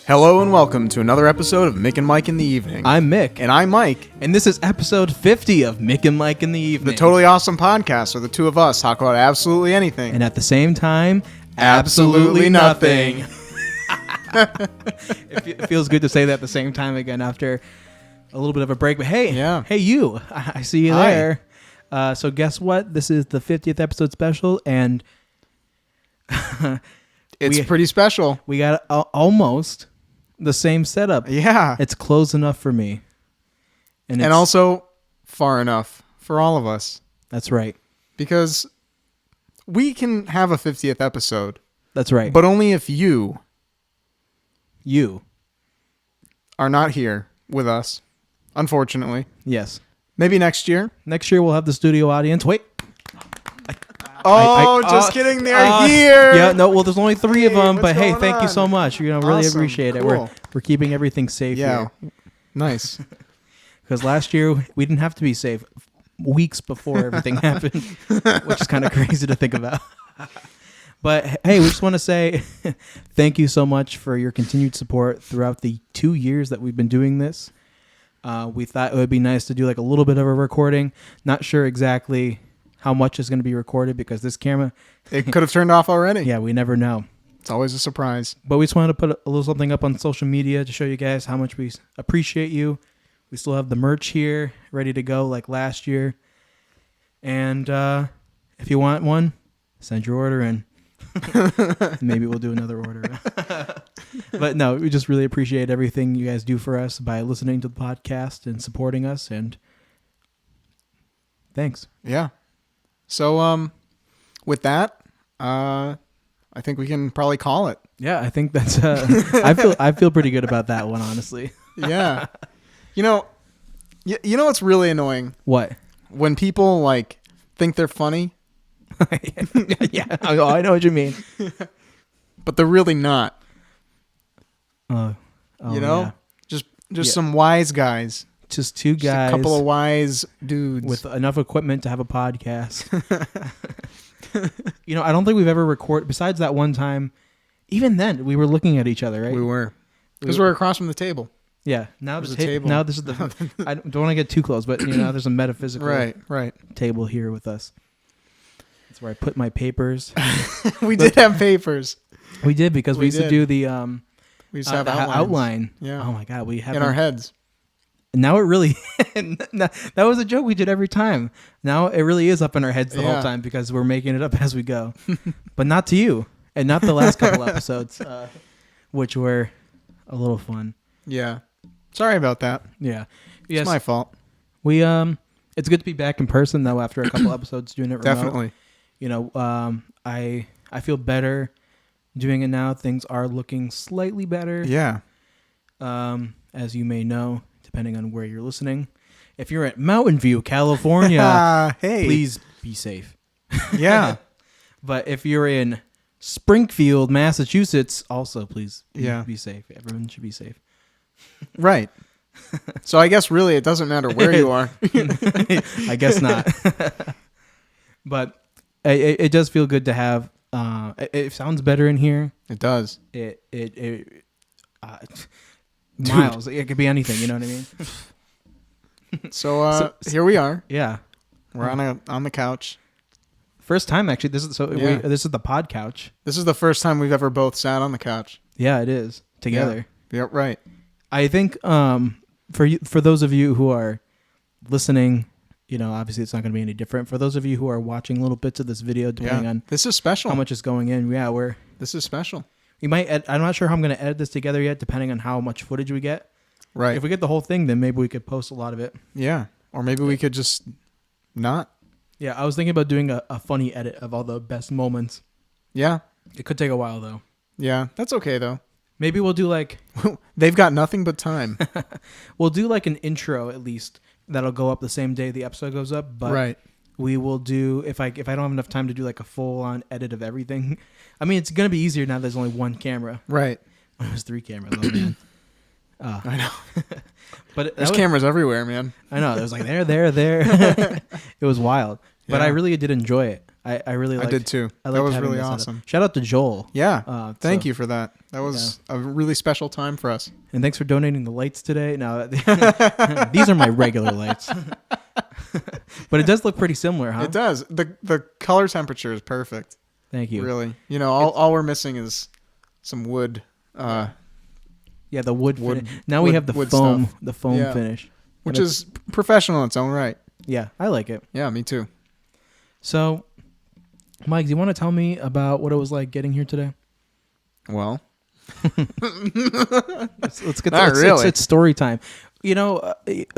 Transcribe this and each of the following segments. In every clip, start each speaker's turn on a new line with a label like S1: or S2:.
S1: Hello and welcome to another episode of Mick and Mike in the Evening.
S2: I'm Mick.
S1: And I'm Mike.
S2: And this is episode 50 of Mick and Mike in the Evening.
S1: The totally awesome podcast where the two of us talk about absolutely anything.
S2: And at the same time,
S1: absolutely nothing.
S2: It feels good to say that at the same time again after a little bit of a break. But hey, you. I see you there. So guess what? This is the 50th episode special, and
S1: it's pretty special.
S2: We got almost the same setup.
S1: Yeah.
S2: It's close enough for me.
S1: And also far enough for all of us.
S2: That's right.
S1: Because we can have a 50th episode.
S2: That's right.
S1: But only if you are not here with us, unfortunately.
S2: Yes.
S1: Maybe next year.
S2: Next year we'll have the studio audience. Wait.
S1: Just kidding. They're here.
S2: Yeah, no. Well, there's only 3 of them, but hey, thank you
S1: on?
S2: so much. Really
S1: Awesome.
S2: appreciate it.
S1: Cool.
S2: We're keeping everything safe here.
S1: Nice.
S2: Because last year we didn't have to be safe weeks before everything happened, which is kind of crazy to think about. But hey, we just want to say thank you so much for your continued support throughout the 2 years that we've been doing this. We thought it would be nice to do like a little bit of a recording. Not sure exactly how much is going to be recorded because this camera...
S1: It could have turned off already.
S2: Yeah, we never know.
S1: It's always a surprise.
S2: But we just wanted to put a little something up on social media to show you guys how much we appreciate you. We still have the merch here ready to go like last year. And if you want one, send your order in. Maybe we'll do another order. But no, we just really appreciate everything you guys do for us by listening to the podcast and supporting us. And thanks.
S1: Yeah. So with that, I think we can probably call it.
S2: Yeah, I think that's I feel pretty good about that one, honestly.
S1: Yeah. You know what's really annoying?
S2: What?
S1: When people like think they're funny.
S2: Yeah, I know what you mean.
S1: But they're really not.
S2: Oh,
S1: Yeah. Just
S2: Yeah.
S1: some wise guys.
S2: Just 2 guys.
S1: A couple of wise dudes.
S2: With enough equipment to have a podcast. I don't think we've ever recorded, besides that one time, even then, we were looking at each other, right?
S1: We were. Because we're across from the table.
S2: Yeah. Now there's a
S1: table.
S2: Now this is I don't want to get too close, but there's a metaphysical
S1: right
S2: table here with us. That's where I put my papers.
S1: We did have papers.
S2: We did because we used to do the
S1: we used to have
S2: the
S1: outlines.
S2: outline.
S1: Yeah.
S2: Oh my God, we have
S1: in our heads.
S2: Now it really, that was a joke we did every time. Now it really is up in our heads the whole time because we're making it up as we go. But not to you, and not the last couple episodes, which were a little fun.
S1: Yeah. Sorry about that.
S2: Yeah.
S1: It's my fault.
S2: We it's good to be back in person though after a couple episodes doing it remote.
S1: Definitely.
S2: I feel better doing it now. Things are looking slightly better.
S1: Yeah.
S2: As you may know, depending on where you're listening. If you're at Mountain View, California,
S1: hey,
S2: please be safe.
S1: Yeah.
S2: But if you're in Springfield, Massachusetts, also please be safe. Everyone should be safe.
S1: Right. So I guess really it doesn't matter where you are.
S2: I guess not. But it does feel good to have. It sounds better in here.
S1: It does.
S2: Miles. It could be anything. You know what I mean?
S1: So here we are.
S2: Yeah,
S1: we're on the couch.
S2: First time actually. This is this is the pod couch.
S1: This is the first time we've ever both sat on the couch.
S2: Yeah, it is together.
S1: Yeah, right.
S2: I think for those of you who are listening, obviously it's not going to be any different. For those of you who are watching little bits of this video, depending on
S1: this is special.
S2: How much is going in? Yeah,
S1: this is special.
S2: We might. I'm not sure how I'm going to edit this together yet, depending on how much footage we get.
S1: Right.
S2: If we get the whole thing, then maybe we could post a lot of it.
S1: Yeah. Or maybe we could just not.
S2: Yeah, I was thinking about doing a funny edit of all the best moments.
S1: Yeah.
S2: It could take a while though.
S1: Yeah, that's okay though.
S2: Maybe we'll do like
S1: they've got nothing but time.
S2: We'll do like an intro at least that'll go up the same day the episode goes up. But
S1: right.
S2: We will do if I don't have enough time to do like a full on edit of everything. I mean, it's gonna be easier now. There's only one camera.
S1: Right.
S2: When it was 3 cameras. Oh man.
S1: I know.
S2: But
S1: there's cameras everywhere, man.
S2: I know. It was like there. It was wild. But I really did enjoy it. I really
S1: I
S2: liked,
S1: did too.
S2: I
S1: That
S2: liked
S1: was
S2: having
S1: really
S2: that setup.
S1: awesome.
S2: Shout out to Joel.
S1: Yeah. Thank
S2: so-
S1: you for that. That was a really special time for us.
S2: And thanks for donating the lights today. No, these are my regular lights. But it does look pretty similar, huh?
S1: It does. The color temperature is perfect.
S2: Thank you.
S1: Really. You know, all we're missing is some wood.
S2: Yeah, the wood.
S1: Wood-
S2: finish. Now we
S1: wood-
S2: have the
S1: wood
S2: foam.
S1: stuff.
S2: The foam
S1: Yeah.
S2: finish,
S1: Which
S2: And
S1: is professional in its own right.
S2: yeah, I like it.
S1: Yeah, me too.
S2: So, Mike, do you want to tell me about what it was like getting here today?
S1: Well,
S2: Let's get
S1: Not really.
S2: it's story time. You know,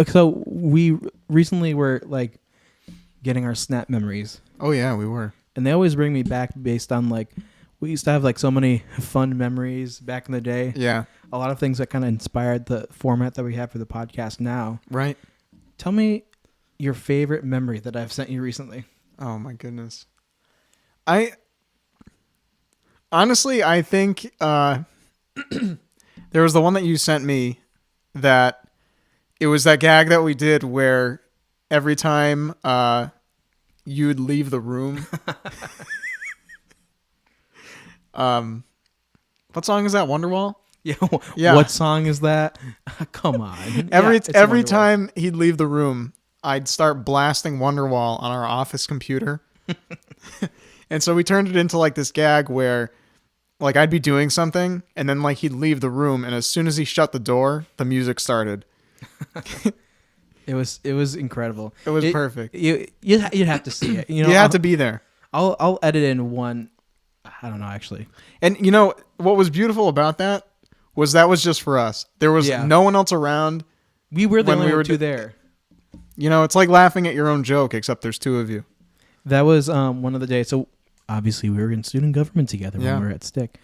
S2: so we recently were like getting our Snap memories,
S1: oh yeah, we were.
S2: and they always bring me back based on like we used to have like so many fun memories back in the day.
S1: Yeah.
S2: A lot of things that kind of inspired the format that we have for the podcast now.
S1: Right.
S2: Tell me your favorite memory that I've sent you recently.
S1: Oh my goodness. I honestly, I think there was the one that you sent me that it was that gag that we did where every time you'd leave the room. What song is that? Wonderwall?
S2: Yeah.
S1: Yeah.
S2: What song is that? Come on.
S1: Every
S2: Yeah, it's
S1: every
S2: Wonderwall.
S1: time he'd leave the room, I'd start blasting Wonderwall on our office computer. And so we turned it into like this gag where like I'd be doing something and then like he'd leave the room and as soon as he shut the door, the music started.
S2: It was incredible.
S1: It was perfect.
S2: You'd have to see it. You know,
S1: You had to be there.
S2: I'll edit in one. I don't know actually.
S1: And you know what was beautiful about that was just for us. There was
S2: Yeah.
S1: no one else around.
S2: We were the
S1: When
S2: only
S1: we were
S2: two
S1: d-
S2: there.
S1: You know, it's like laughing at your own joke except there's two of you.
S2: That was one of the days. So obviously we were in student government together
S1: Yeah.
S2: when we were at Stick,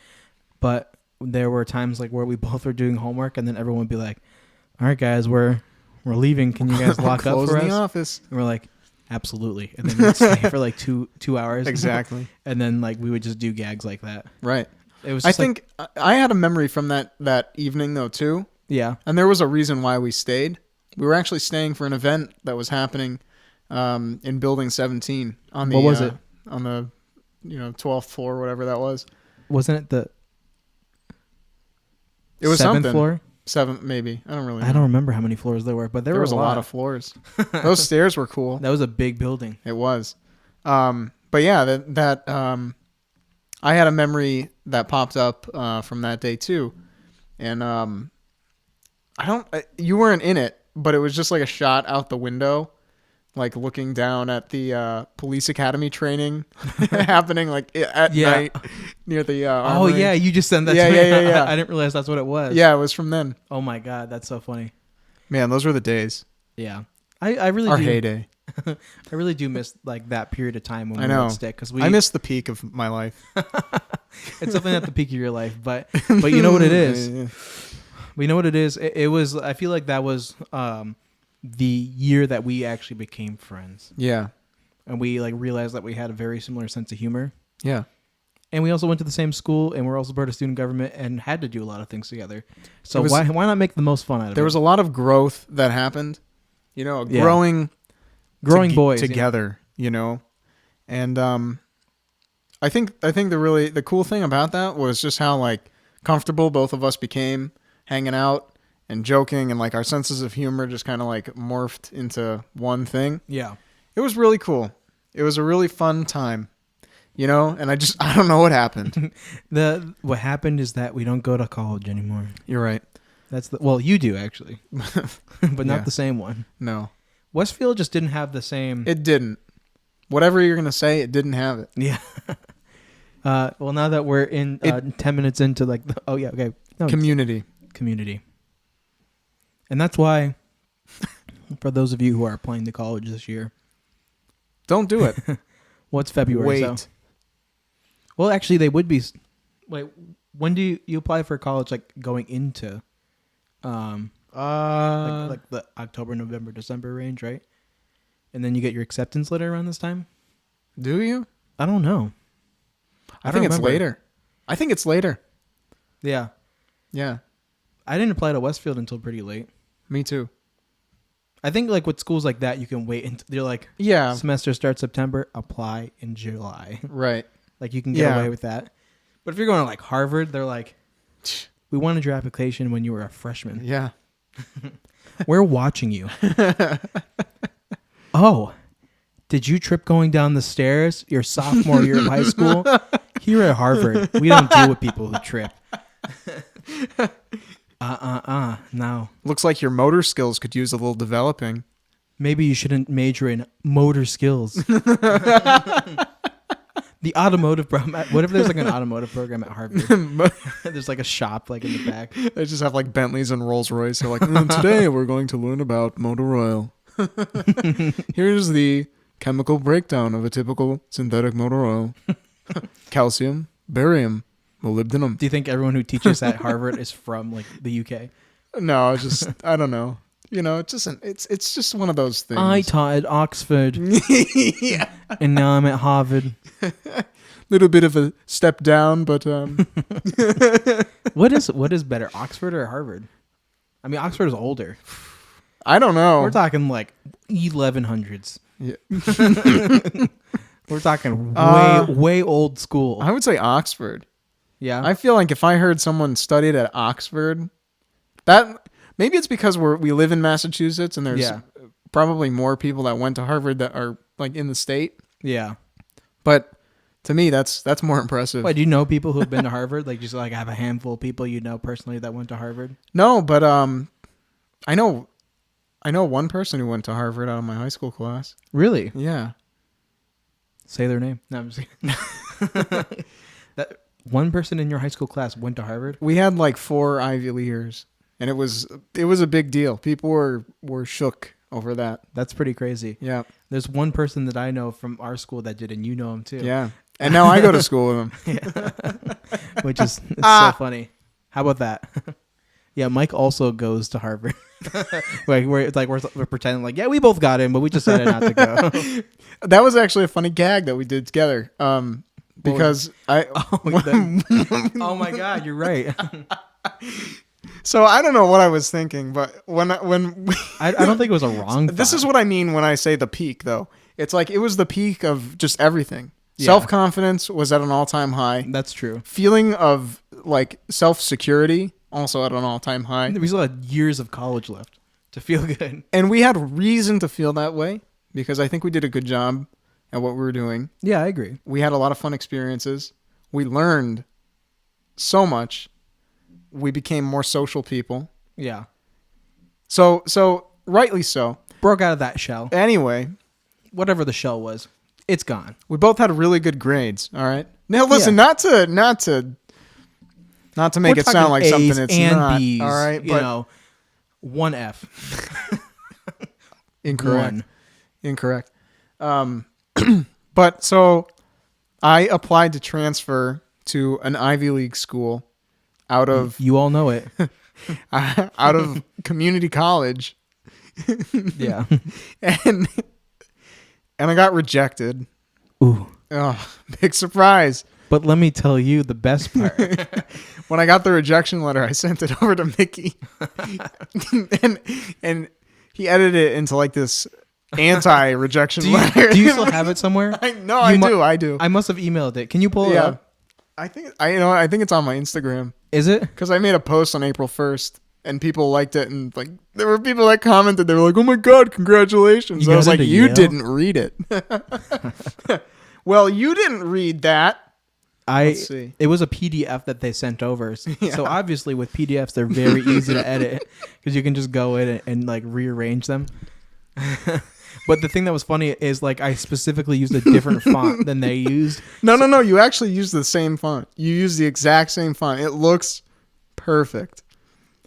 S2: but there were times like where we both were doing homework and then everyone would be like, "All right, guys, we're leaving. Can you guys lock up
S1: Closing
S2: for us?"
S1: the office.
S2: And we're like, "Absolutely." And then we'd stay for like two hours.
S1: Exactly.
S2: And then like we would just do gags like that.
S1: Right.
S2: It was.
S1: I
S2: Just like,
S1: think I had a memory from that evening though too,
S2: yeah.
S1: and there was a reason why we stayed. We were actually staying for an event that was happening in Building 17 on the
S2: What was it?
S1: on the 12th floor, whatever that was.
S2: Wasn't it the
S1: It was
S2: 7th
S1: something.
S2: floor?
S1: 7th maybe. I don't really know.
S2: I don't remember how many floors there were, but there
S1: was a lot
S2: of.
S1: of floors. Those stairs were cool.
S2: That was a big building.
S1: It was. But yeah, that I had a memory that popped up from that day too. And you weren't in it, but it was just like a shot out the window, like looking down at the police academy training happening like at night near the
S2: Oh
S1: armory.
S2: yeah, you just sent that
S1: Yeah,
S2: to me.
S1: yeah.
S2: I didn't realize that's what it was.
S1: Yeah, it was from then.
S2: Oh my god, that's so funny.
S1: Man, those were the days.
S2: Yeah. I really
S1: Our
S2: do.
S1: heyday.
S2: I really do miss like that period of time when
S1: I
S2: we were
S1: know.
S2: at Stick because
S1: I miss the peak of my life.
S2: it's definitely at the peak of your life, but you know what it is. We know what it is. It was. I feel like that was the year that we actually became friends,
S1: Yeah.
S2: and we like realized that we had a very similar sense of humor,
S1: Yeah.
S2: and we also went to the same school, and we're also part of student government, and had to do a lot of things together. So
S1: It was-
S2: why not make the most fun out of it?
S1: There was a lot of growth that happened.
S2: Yeah.
S1: Growing
S2: boys
S1: together, and I think the cool thing about that was just how like comfortable both of us became hanging out and joking, and like our senses of humor just kind of like morphed into one thing.
S2: Yeah.
S1: It was really cool. It was a really fun time, and I don't know what happened.
S2: What happened is that we don't go to college anymore.
S1: You're right.
S2: That's you do actually, but not
S1: Yeah.
S2: the same one.
S1: No,
S2: Westfield just didn't have the same.
S1: it didn't. Whatever you're gonna say, it didn't have it.
S2: Yeah. Well, now that we're in 10 minutes into like, okay, no, community, and that's why, for those of you who are applying to college this year,
S1: Don't do it.
S2: what's February?
S1: Wait.
S2: So? Well, actually, they would be. Wait, when do you apply for college? Like going into, like the October, November, December range, right? And then you get your acceptance letter around this time.
S1: Do you?
S2: I don't know.
S1: I
S2: don't
S1: think it's
S2: remember.
S1: later. I think it's later.
S2: Yeah,
S1: Yeah,
S2: I didn't apply to Westfield until pretty late.
S1: me too.
S2: I think like with schools like that, you can wait until they're like,
S1: Yeah.
S2: semester starts September, apply in July.
S1: Right.
S2: Like you can get away with that. But if you're going to like Harvard, they're like, we wanted your application when you were a freshman.
S1: Yeah.
S2: We're watching you. Oh, did you trip going down the stairs your sophomore year of high school? Here at Harvard, we don't deal with people who trip. No. Looks
S1: like your motor skills could use a little developing.
S2: Maybe you shouldn't major in motor skills. The automotive program. What if there's like an automotive program at Harvard? There's like a shop like in the back.
S1: They just have like Bentleys and Rolls Royce. They're like, today we're going to learn about motor oil. Here's the chemical breakdown of a typical synthetic motor oil. Calcium, barium, molybdenum.
S2: Do you think everyone who teaches at Harvard is from like the UK?
S1: No, it's just I don't know. You know, it's just one of those things.
S2: I taught at Oxford.
S1: Yeah.
S2: And now I'm at Harvard.
S1: Little bit of a step down, but
S2: What is better, Oxford or Harvard? I mean, Oxford is older.
S1: I don't know.
S2: We're talking like 1100s.
S1: Yeah.
S2: We're talking way old school.
S1: I would say Oxford.
S2: Yeah.
S1: I feel like if I heard someone studied at Oxford, that maybe it's because we live in Massachusetts and there's probably more people that went to Harvard that are like in the state.
S2: Yeah. But
S1: to me, that's more impressive.
S2: Wait, do you know people who've been to Harvard? Like, just like have a handful of people you know personally that went to Harvard?
S1: No, but I know one person who went to Harvard out of my high school class.
S2: Really?
S1: Yeah.
S2: Say their name. No, I'm just kidding. That one person in your high school class went to Harvard?
S1: We had like 4 Ivy Leaguers, and it was a big deal. People were shook over that.
S2: That's pretty crazy.
S1: Yeah.
S2: There's one person that I know from our school that did, and you know him too.
S1: Yeah. And now I go to school with him.
S2: Yeah. Which is so funny. How about that? Yeah, Mike also goes to Harvard. we're pretending like, yeah, we both got in, but we decided not to go.
S1: That was actually a funny gag that we did together. Because
S2: oh my God, you're right.
S1: So I don't know what I was thinking, but when
S2: I don't think it was a wrong thought.
S1: This is what I mean when I say the peak, though. It's like it was the peak of just everything. Yeah. Self-confidence was at an all-time high.
S2: That's true.
S1: Feeling of like self-security also at an all-time high.
S2: We still had years of college left to feel good.
S1: And we had reason to feel that way because I think we did a good job at what we were doing.
S2: Yeah, I agree.
S1: We had a lot of fun experiences. We learned so much. We became more social people.
S2: Yeah.
S1: So rightly so.
S2: Broke out of that shell.
S1: Anyway.
S2: Whatever the shell was, it's gone.
S1: We both had really good grades, all right? Now listen, not to make it sound like
S2: A's
S1: something it's
S2: and
S1: not,
S2: B's,
S1: all right?
S2: You know, 1 F.
S1: Incorrect. Incorrect. But so I applied to transfer to an Ivy League school out of
S2: you all know it.
S1: out of community college.
S2: Yeah.
S1: And I got rejected.
S2: Ooh.
S1: Oh, big surprise.
S2: But let me tell you the best part.
S1: When I got the rejection letter, I sent it over to Mickey. and he edited it into like this anti-rejection letter.
S2: Do you still have it somewhere?
S1: I do.
S2: I must have emailed it. Can you pull it up?
S1: I think it's on my Instagram.
S2: Is it?
S1: Because I made a post on April 1st. And people liked it, and like there were people that commented. They were like, "Oh my God, congratulations!" I was like, "You didn't read it." Well, you didn't read that. Let's see.
S2: It was a PDF that they sent over. So obviously, with PDFs, they're very easy to edit because you can just go in and like rearrange them. But the thing that was funny is like I specifically used a different font than they used.
S1: No. You actually used the same font. You used the exact same font. It looks perfect.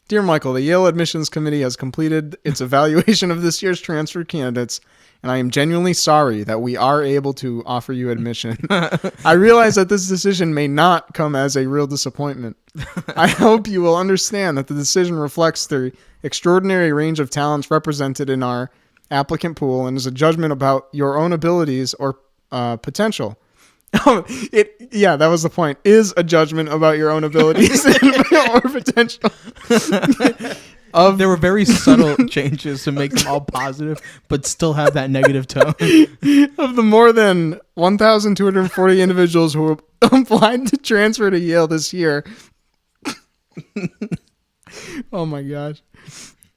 S1: Dear Michael, the Yale Admissions Committee has completed its evaluation of this year's transfer candidates, and I am genuinely sorry that we are able to offer you admission. I realize that this decision may not come as a real disappointment. I hope you will understand that the decision reflects the extraordinary range of talents represented in our applicant pool and is a judgment about your own abilities or potential. That was the point. Is a judgment about your own abilities or potential.
S2: There were very subtle changes to make them all positive, but still have that negative tone.
S1: Of the more than 1,240 individuals who applied to transfer to Yale this year, oh my gosh,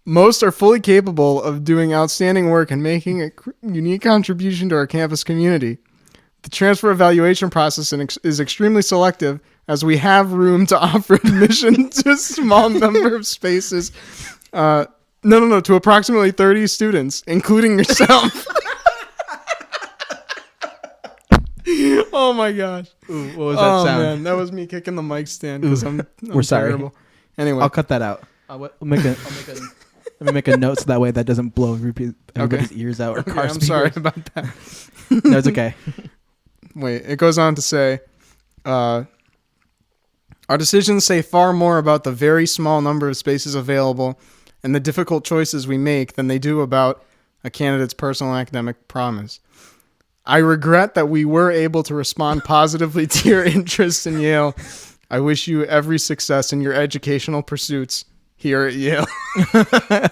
S1: most are fully capable of doing outstanding work and making a unique contribution to our campus community. The transfer evaluation process is extremely selective, as we have room to offer admission to a small number of spaces. To approximately 30 students, including yourself. Oh my gosh.
S2: Ooh, what was that sound?
S1: Man, that was me kicking the mic stand because I'm
S2: we're sorry.
S1: terrible. Anyway,
S2: I'll cut that out. Let me make a note so that way that doesn't blow everybody's ears out or car
S1: I'm
S2: speakers.
S1: sorry about that.
S2: No, it's okay.
S1: Wait, it goes on to say, our decisions say far more about the very small number of spaces available and the difficult choices we make than they do about a candidate's personal academic promise. I regret that we were able to respond positively to your interest in Yale. I wish you every success in your educational pursuits here at Yale.
S2: That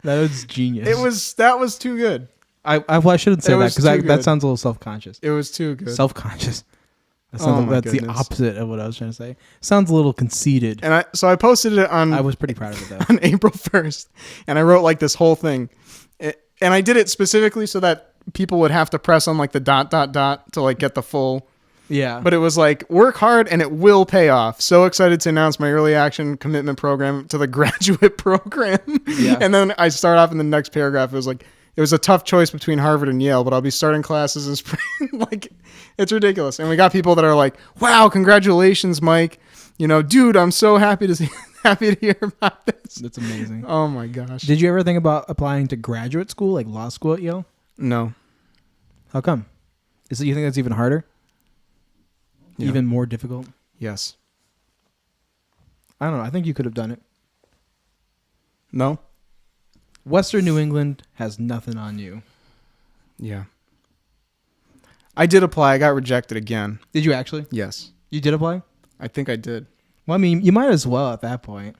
S2: was genius.
S1: That was too good.
S2: I shouldn't say that because that sounds a little self-conscious.
S1: It was too good.
S2: Self-conscious. That's the opposite of what I was trying to say. Sounds a little conceited.
S1: And I posted it on.
S2: I was pretty proud of it though.
S1: On April 1st, and I wrote like this whole thing, and I did it specifically so that people would have to press on like the ... to like get the full.
S2: Yeah.
S1: But it was like, work hard and it will pay off. So excited to announce my early action commitment program to the graduate program.
S2: Yeah.
S1: And then I start off in the next paragraph. It was like, it was a tough choice between Harvard and Yale, but I'll be starting classes in spring. Like, it's ridiculous. And we got people that are like, wow, congratulations, Mike. You know, dude, I'm so happy to hear about this.
S2: That's amazing.
S1: Oh my gosh.
S2: Did you ever think about applying to graduate school, like law school at Yale?
S1: No.
S2: How come? You think that's even harder?
S1: Yeah.
S2: Even more difficult?
S1: Yes.
S2: I don't know. I think you could have done it.
S1: No?
S2: Western New England has nothing on you.
S1: Yeah. I did apply. I got rejected again.
S2: Did you actually?
S1: Yes.
S2: You did apply?
S1: I think I did.
S2: Well, I mean, you might as well at that point.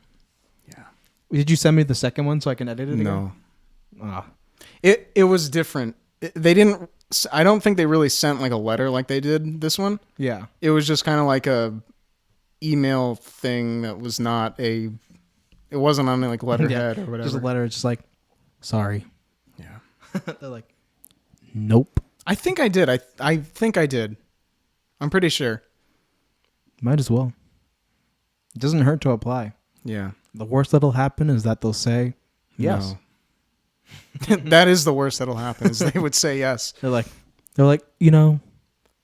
S1: Yeah.
S2: Did you send me the second one so I can edit it again?
S1: No.
S2: Oh.
S1: It was different. They didn't... I don't think they really sent like a letter like they did this one.
S2: Yeah.
S1: It was just kind of like a email thing that was not a... It wasn't on like letterhead or whatever.
S2: Just a letter. It's just like, sorry.
S1: Yeah.
S2: They're like, nope.
S1: I think I did. I think I did. I'm pretty sure.
S2: Might as well. It doesn't hurt to apply.
S1: Yeah.
S2: The worst that'll happen is that they'll say yes.
S1: No. That is the worst that'll happen is they would say yes.
S2: They're like, you know,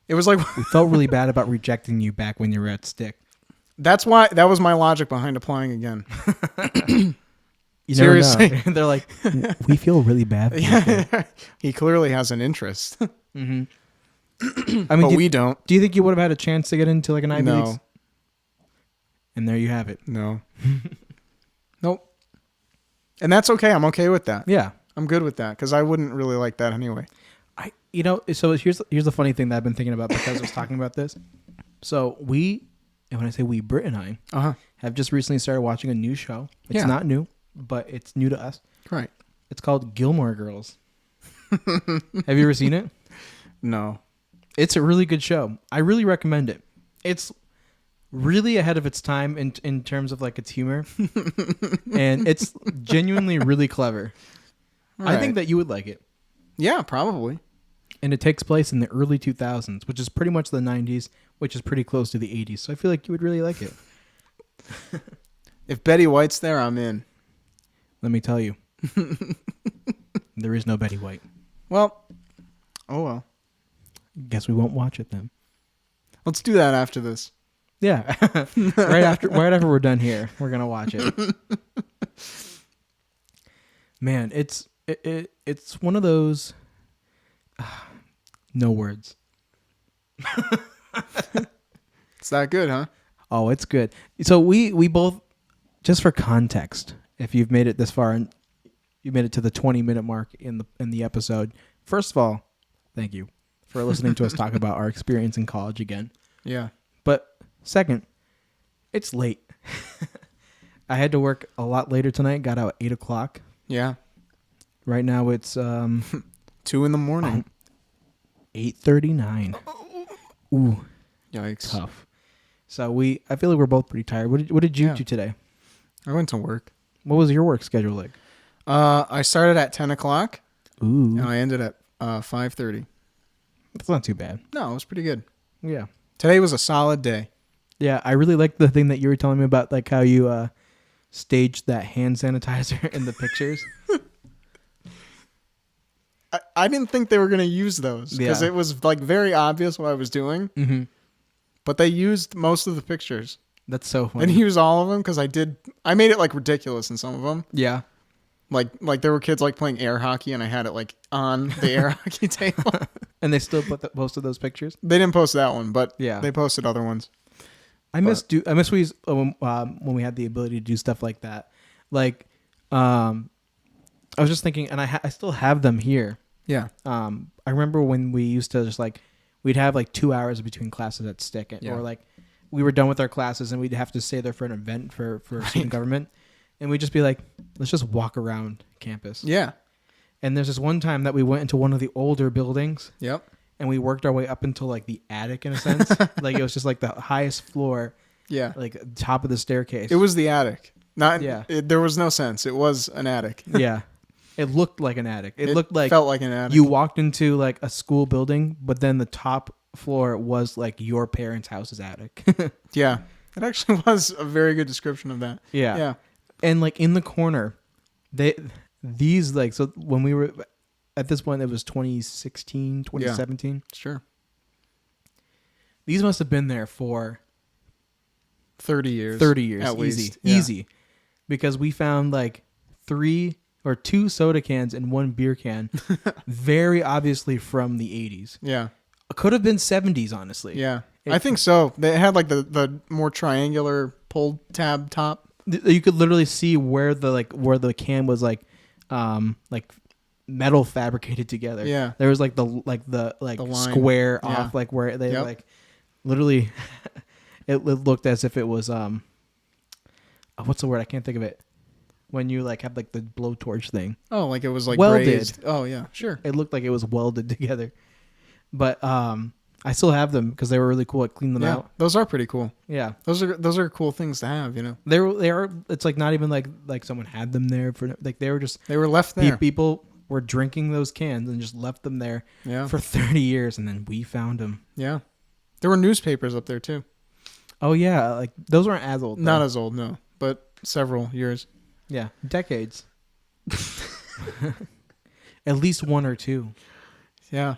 S1: it was like
S2: we felt really bad about rejecting you back when you were at Stick.
S1: That was my logic behind applying again.
S2: You
S1: Seriously.
S2: never know. They're like, we feel really bad.
S1: Yeah. He clearly has an interest.
S2: Mm-hmm. I mean,
S1: but we don't.
S2: Do you think you would have had a chance to get into like an Ivy
S1: No.
S2: League? And there you have it.
S1: No. Nope. And that's okay. I'm okay with that.
S2: Yeah.
S1: I'm good with that because I wouldn't really like that anyway.
S2: So here's the funny thing that I've been thinking about because I was talking about this. So and when I say we, Britt and I, have just recently started watching a new show. It's not new, but it's new to us.
S1: Right.
S2: It's called Gilmore Girls. Have you ever seen it?
S1: No.
S2: It's a really good show. I really recommend it. It's really ahead of its time in terms of like its humor. And it's genuinely really clever.
S1: Right.
S2: I think that you would like it.
S1: Yeah, probably.
S2: And it takes place in the early 2000s, which is pretty much the 90s, which is pretty close to the 80s. So I feel like you would really like it.
S1: If Betty White's there, I'm in.
S2: Let me tell you. There is no Betty White.
S1: Well, oh well.
S2: Guess we won't watch it then.
S1: Let's do that after this.
S2: Yeah. right after we're done here, we're going to watch it. Man, it's one of those no words.
S1: It's that good, huh?
S2: Oh, it's good. So we both, just for context, if you've made it this far and you made it to the 20-minute mark in the episode, first of all, thank you for listening to us talk about our experience in college again.
S1: Yeah.
S2: But second, it's late. I had to work a lot later tonight. Got out at 8 o'clock.
S1: Yeah.
S2: Right now it's
S1: 2 in the morning.
S2: 8:39. Ooh,
S1: Yikes.
S2: tough. So I feel like we're both pretty tired. What did you do today?
S1: I went to work.
S2: What was your work schedule like?
S1: I started at 10 o'clock.
S2: Ooh,
S1: And I ended at 5:30.
S2: that's not too bad.
S1: No, it was pretty good.
S2: Yeah.
S1: Today was a solid day.
S2: Yeah, I really like the thing that you were telling me about, like how you staged that hand sanitizer in the pictures.
S1: I didn't think they were going to use those because it was like very obvious what I was doing.
S2: Mm-hmm.
S1: But they used most of the pictures.
S2: That's so funny.
S1: And used all of them because I made it like ridiculous in some of them.
S2: Yeah.
S1: Like there were kids like playing air hockey and I had it like on the air hockey table.
S2: And they still posted those pictures?
S1: They didn't post that one, but
S2: yeah,
S1: they posted other ones.
S2: I miss when we had the ability to do stuff like that. Like, I was just thinking, and I still have them here.
S1: Yeah.
S2: I remember when we used to just like, we'd have like 2 hours between classes at Stick, or like we were done with our classes and we'd have to stay there for an event for student government, and we'd just be like, let's just walk around campus.
S1: Yeah.
S2: And there's this one time that we went into one of the older buildings.
S1: Yep.
S2: And we worked our way up until like the attic in a sense. Like it was just like the highest floor.
S1: Yeah.
S2: Like top of the staircase.
S1: It was the attic.
S2: Yeah.
S1: There was no sense. It was an attic.
S2: Yeah. It looked like an attic. It looked like
S1: felt like an attic.
S2: You walked into like a school building, but then the top floor was like your parents' house's attic.
S1: Yeah. It actually was a very good description of that.
S2: Yeah.
S1: Yeah.
S2: And like in the corner, these like, so when we were at this point, it was 2016, 2017.
S1: Yeah. Sure.
S2: These must have been there for
S1: 30 years.
S2: 30 years.
S1: At
S2: Easy.
S1: least. Yeah.
S2: Easy. Because we found like 3 or 2 soda cans and 1 beer can, very obviously from the 80s.
S1: Yeah.
S2: It could have been 70s, honestly.
S1: Yeah. I think so. They had like the more triangular pulled tab top.
S2: You could literally see where the can was like metal fabricated together.
S1: Yeah.
S2: There was like the
S1: line.
S2: square
S1: Yeah.
S2: off, like where they
S1: Yep.
S2: like literally it looked as if it was what's the word? I can't think of it. When you like have like the blowtorch thing.
S1: Oh, like it was like
S2: welded.
S1: brazed. Oh yeah, sure.
S2: It looked like it was welded together. But I still have them because they were really cool. I cleaned them out.
S1: Those are pretty cool.
S2: Yeah.
S1: Those are cool things to have, you know.
S2: They are. It's like not even like someone had them there for like they were
S1: left there.
S2: People were drinking those cans and just left them there for 30 years, and then we found them.
S1: Yeah. There were newspapers up there too.
S2: Oh yeah, like those weren't as old.
S1: Not as old, no, but several years.
S2: Yeah, decades. At least 1 or 2.
S1: Yeah.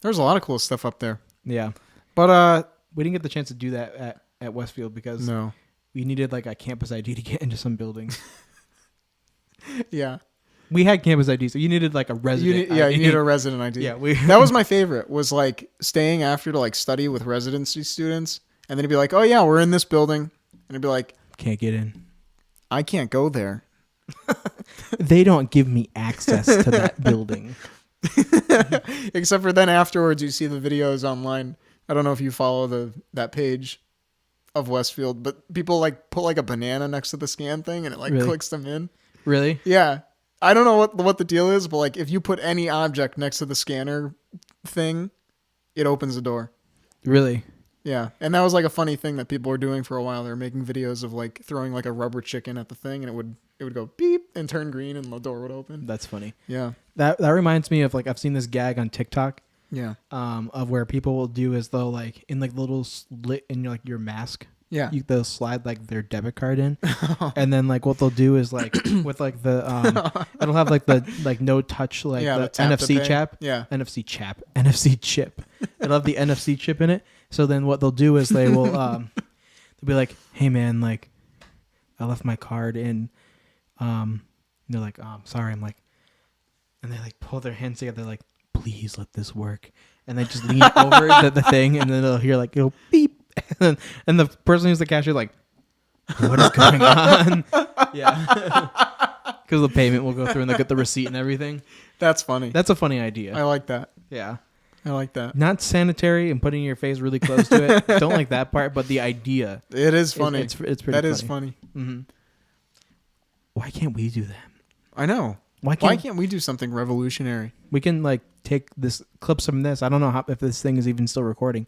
S1: There's a lot of cool stuff up there.
S2: Yeah.
S1: But
S2: we didn't get the chance to do that at Westfield because we needed like a campus ID to get into some buildings.
S1: Yeah.
S2: We had campus ID, so you needed like a resident ID.
S1: You need a resident ID.
S2: Yeah,
S1: that was my favorite, was like staying after to like study with residency students, and then it'd be like, oh yeah, we're in this building, and it'd be like,
S2: can't get in.
S1: I can't go there.
S2: They don't give me access to that building.
S1: Except for then afterwards, you see the videos online. I don't know if you follow that page of Westfield, but people like put like a banana next to the scan thing, and it like clicks them in.
S2: Really?
S1: Yeah. I don't know what the deal is, but like if you put any object next to the scanner thing, it opens the door.
S2: Really?
S1: Yeah. And that was like a funny thing that people were doing for a while. They were making videos of like throwing like a rubber chicken at the thing, and it would go beep and turn green and the door would open.
S2: That's funny.
S1: Yeah.
S2: That reminds me of like I've seen this gag on TikTok.
S1: Yeah.
S2: Of where people will do as though like in like the little slit in like your mask.
S1: Yeah.
S2: They'll slide like their debit card in, and then like what they'll do is like with like the it'll have like the like no touch like the NFC chip.
S1: Yeah.
S2: NFC chip. It'll have the NFC chip in it. So then what they'll do is they will they'll be like, hey man, like I left my card in. They're like, oh, I'm sorry. I'm like, and they like pull their hands together like, please let this work. And they just lean over the thing, and then they'll hear like it'll beep. And the person who's the cashier like, what is going on? Yeah. Because the payment will go through and they'll get the receipt and everything.
S1: That's funny.
S2: That's a funny idea.
S1: I like that.
S2: Yeah.
S1: I like that.
S2: Not sanitary and putting your face really close to it. Don't like that part, but the idea.
S1: It is funny.
S2: It's pretty funny.
S1: That is funny.
S2: Mm-hmm. Why can't we do that?
S1: I know.
S2: Why
S1: Why
S2: can't
S1: can't we do something revolutionary?
S2: we can like take this clips from this? I don't know if this thing is even still recording.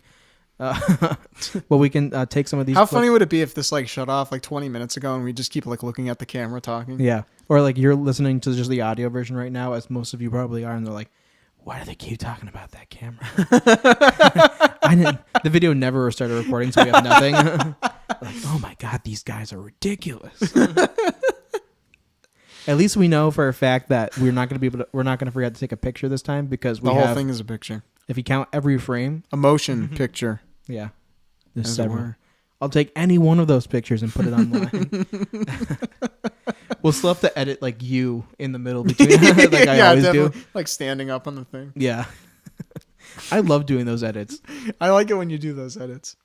S2: But we can take some of these.
S1: How
S2: clips.
S1: funny would it be if this like shut off like 20 minutes ago and we just keep like looking at the camera talking?
S2: Yeah, or like you're listening to just the audio version right now, as most of you probably are, and they're like, "Why do they keep talking about that camera?" I didn't. The video never started recording, so we have nothing. Like, oh my god, these guys are ridiculous. At least we know for a fact that we're not going to forget to take a picture this time because
S1: The whole thing is a picture.
S2: If you count every frame,
S1: A motion picture.
S2: yeah, there's
S1: As it
S2: several.
S1: were.
S2: I'll take any one of those pictures and put it online. We'll still have to edit like you in the middle between, like I always do.
S1: Like standing up on the thing.
S2: Yeah, I love doing those edits.
S1: I like it when you do those edits.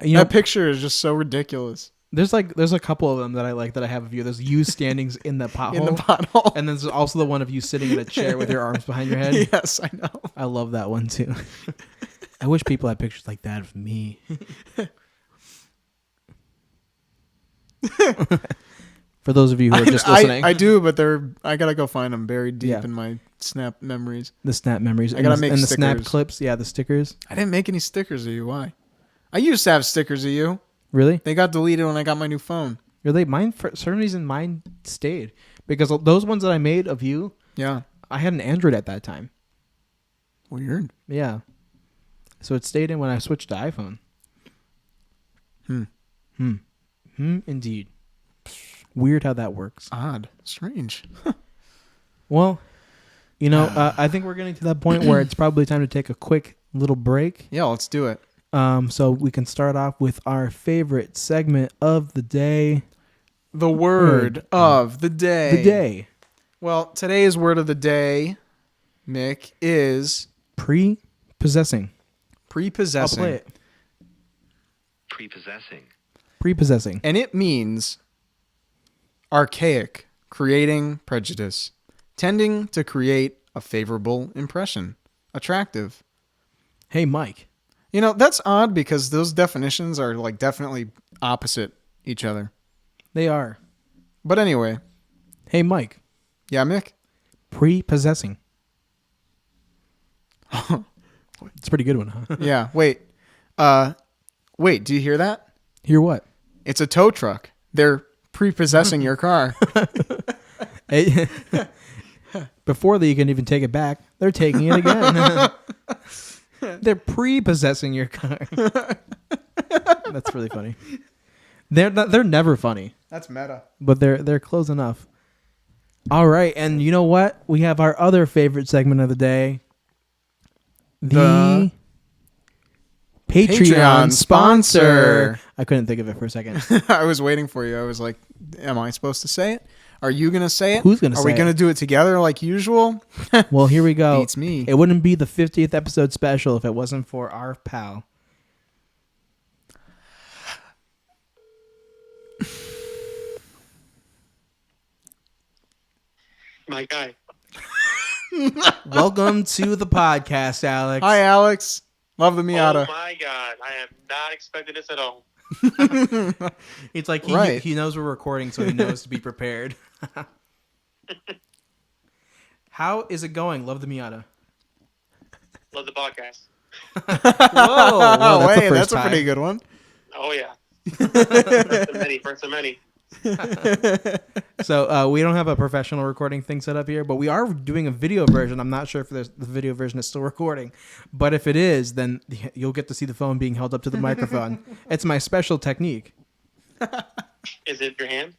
S2: You know,
S1: That picture is just so ridiculous.
S2: there's a couple of them that I like that I have of you. There's you standing in the pothole,
S1: In the pothole.
S2: and then there's also the one of you sitting in a chair with your arms behind your head.
S1: Yes, I know.
S2: I love that one too. I wish people had pictures like that of me. For those of you who are just listening,
S1: I do, but I gotta go find them buried deep
S2: Yeah.
S1: in my Snap memories.
S2: the snap memories,
S1: I gotta make
S2: and the snap
S1: stickers.
S2: clips. Yeah, the stickers.
S1: I didn't make any stickers of you. Why? I used to have stickers of you.
S2: Really,
S1: They got deleted when I got my new phone.
S2: really. Mine for some reason mine stayed because those ones that I made of you,
S1: Yeah.
S2: I had an Android at that time.
S1: Weird.
S2: Yeah, so it stayed in when I switched to iPhone. Indeed. Weird how that works.
S1: Odd. Strange.
S2: Well, you know, I think we're getting to that point where it's probably time to take a quick little break.
S1: Yeah, let's do it.
S2: So we can start off with our favorite segment of the day.
S1: The word of the day.
S2: The day.
S1: Well, today's word of the day, Mick, is
S2: Prepossessing.
S1: prepossessing.
S2: I'll play it.
S3: Prepossessing.
S2: Prepossessing.
S1: And it means archaic, creating prejudice, tending to create a favorable impression, attractive.
S2: Hey, Mike.
S1: You know, that's odd because those definitions are like definitely opposite each other.
S2: They are.
S1: But anyway,
S2: Hey, Mike.
S1: yeah, Mick?
S2: Prepossessing. It's a pretty good one, huh?
S1: Yeah, wait. Wait, do you hear that?
S2: Hear what?
S1: It's a tow truck. They're prepossessing your car.
S2: Hey, before you can even take it back, they're taking it again. They're prepossessing your car. That's really funny. They're never funny,
S1: That's meta.
S2: but they're close enough. All right, and you know what? We have our other favorite segment of the day. The Patreon sponsor. I couldn't think of it for a second.
S1: I was waiting for you. I was like, am I supposed to say it? Are you going to say it?
S2: Who's gonna
S1: Are
S2: say
S1: we
S2: it?
S1: going to do it together like usual?
S2: Well, here we go.
S1: Beats me.
S2: It wouldn't be the 50th episode special if it wasn't for our pal.
S3: My guy.
S2: Welcome to the podcast, Alex.
S1: Hi, Alex. Love the
S3: Oh
S1: Miata.
S3: my God. I am not expecting this at all.
S2: It's like
S1: Right.
S2: he knows we're recording, so he knows to be prepared. How is it going? Love the Miata.
S3: Love the podcast.
S2: Whoa,
S1: Oh,
S2: that's the
S1: wait,
S2: first
S1: that's a
S2: time.
S1: pretty good one.
S3: Oh, yeah. First of many.
S2: So we don't have a professional recording thing set up here, but we are doing a video version. I'm not sure if the video version is still recording, but if it is, then you'll get to see the phone being held up to the microphone. It's my special technique.
S3: Is it your hand?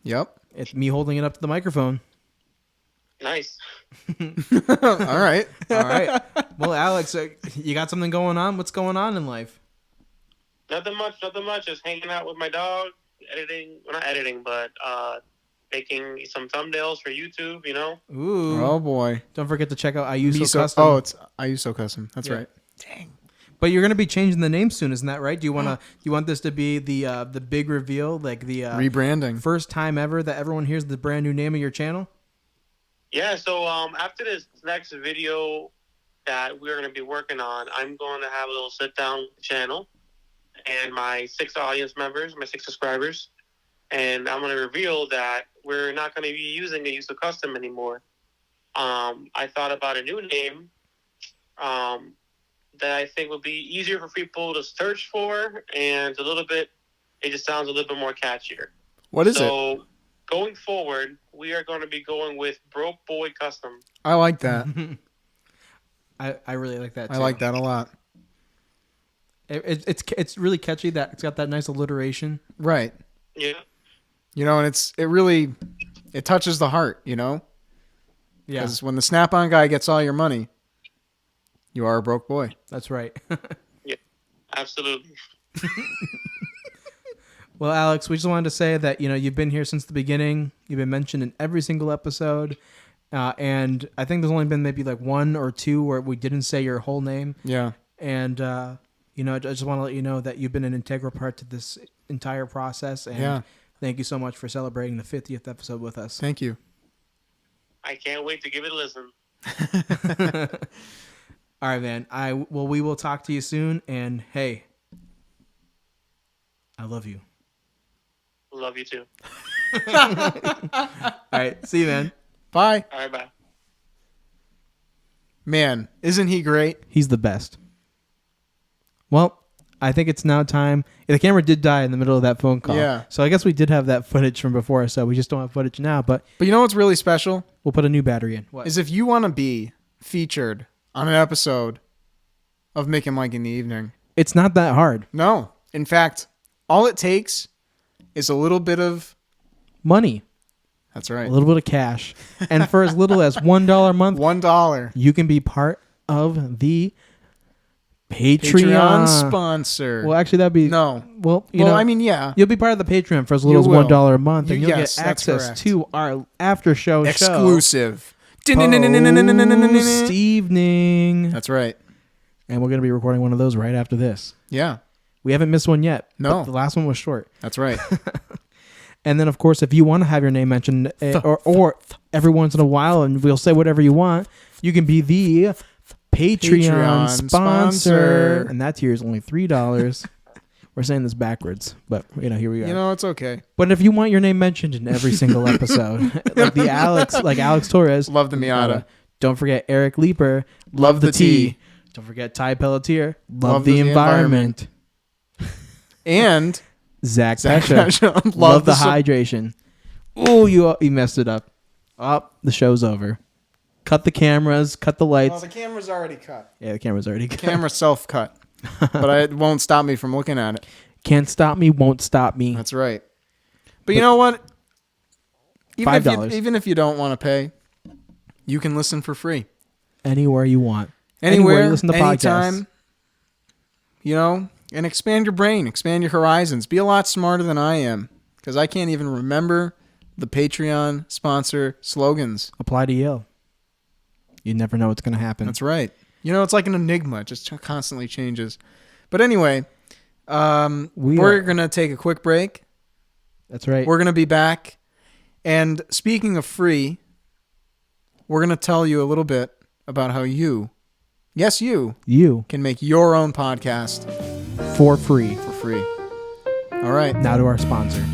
S1: Yep.
S2: It's me holding it up to the microphone.
S3: Nice.
S1: All right.
S2: All right. Well, Alex, you got something going on? What's going on in life?
S3: Nothing much. Just hanging out with my dog, editing. Well, not editing, but making some thumbnails for YouTube, you know?
S2: Ooh.
S1: Oh, boy.
S2: Don't forget to check out IUSO
S1: Miso-
S2: Custom.
S1: Oh, it's IUSO Custom. That's
S2: Yeah.
S1: right. Dang.
S2: But you're gonna be changing the name soon, isn't that right? Do you want this to be the big reveal, like the
S1: Rebranding.
S2: first time ever that everyone hears the brand new name of your channel?
S3: Yeah, so after this next video that we're going to be working on, I'm going to have a little sit-down channel and my 6 audience members, my 6 subscribers, and I'm going to reveal that we're not going to be using a use of custom anymore. I thought about a new name that I think would be easier for people to search for, and it just sounds a little bit more catchier.
S1: What is it?
S3: So going forward, we are going to be going with Broke Boy Custom.
S1: I like that.
S2: I really like that too.
S1: I like that a lot.
S2: It's really catchy. That it's got that nice alliteration.
S1: Right.
S3: Yeah.
S1: You know, and it touches the heart, you know?
S2: Yeah,
S1: Because when the Snap-on guy gets all your money, you are a broke boy.
S2: that's right.
S3: Yeah. Absolutely.
S2: Well, Alex, we just wanted to say that, you know, you've been here since the beginning. You've been mentioned in every single episode. And I think there's only been maybe like one or two where we didn't say your whole name.
S1: Yeah.
S2: And, you know, I just want to let you know that you've been an integral part to this entire process. And thank you so much for celebrating the 50th episode with us.
S1: Thank you.
S3: I can't wait to give it a listen.
S2: All right, man. We will talk to you soon. And hey, I love you.
S3: Love you too.
S2: All right. See you, man.
S1: Bye.
S3: All right, bye.
S1: Man, isn't he great?
S2: He's the best. Well, I think it's now time. The camera did die in the middle of that phone call.
S1: Yeah.
S2: So I guess we did have that footage from before, so we just don't have footage now. But
S1: But you know what's really special?
S2: we'll put a new battery in. What?
S1: Is if you want to be featured on an episode of Mick and Mike in the Evening.
S2: It's not that hard.
S1: No. In fact, all it takes is a little bit of...
S2: Money.
S1: That's right.
S2: A little bit of cash. And for as little as $1 a month,
S1: $1.
S2: you can be part of the Patreon
S1: sponsor.
S2: Well, actually, that'd be...
S1: No.
S2: Well,
S1: I mean, yeah.
S2: You'll be part of the Patreon for as little as
S1: You will.
S2: $1 a month, and you'll
S1: Yes,
S2: get
S1: that's
S2: access
S1: correct.
S2: to our after show
S1: Exclusive.
S2: post evening.
S1: That's right.
S2: And we're going to be recording one of those right after this.
S1: Yeah.
S2: We haven't missed one yet.
S1: No.
S2: But the last one was short.
S1: That's right.
S2: And then, of course, if you want to have your name mentioned, or every once in a while, and we'll say whatever you want, you can be the Patreon sponsor. And that tier is only $3. We're saying this backwards, but here we go.
S1: You know, it's okay.
S2: But if you want your name mentioned in every single episode, like Alex Torres,
S1: Love the Miata.
S2: Don't forget Eric Leeper, love the tea. Don't forget Ty Pelletier, love the
S1: the
S2: environment.
S1: And
S2: Zach
S1: Zach
S2: Pesha,
S1: Pesha,
S2: love the hydration. Oh, you messed it up. Oh, the show's over. Cut the cameras, cut the lights.
S1: Well, the camera's already cut.
S2: Yeah, the camera's already cut.
S1: Camera self-cut. But it won't stop me from looking at it.
S2: Can't stop me, won't stop me.
S1: That's right. But you know what?
S2: $5.
S1: Even if you don't want to pay, you can listen for free.
S2: Anywhere you want.
S1: Anywhere
S2: you listen to
S1: anytime.
S2: podcasts.
S1: And expand your brain, expand your horizons. Be a lot smarter than I am, because I can't even remember the Patreon sponsor slogans.
S2: Apply to Yale. You never know what's going to happen.
S1: That's right. It's like an enigma. It just constantly changes. But anyway, we're going to take a quick break.
S2: That's right.
S1: We're going to be back. And speaking of free, we're going to tell you a little bit about how you can make your own podcast
S2: for free.
S1: for free. All right.
S2: Now to our sponsor.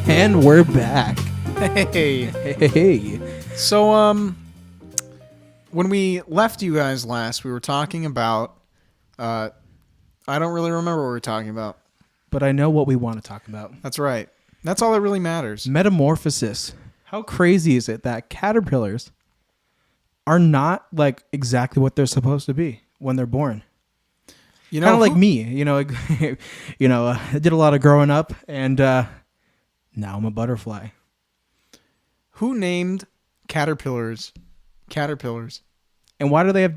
S2: And we're back.
S1: Hey.
S2: Hey.
S1: So, when we left you guys last, we were talking about, I don't really remember what we were talking about.
S2: But I know what we want to talk about.
S1: That's right. That's all that really matters.
S2: Metamorphosis. How crazy is it that caterpillars are not like exactly what they're supposed to be when they're born? Kind of like me, I did a lot of growing up, and now I'm a butterfly.
S1: Who named caterpillars?
S2: And why do they have?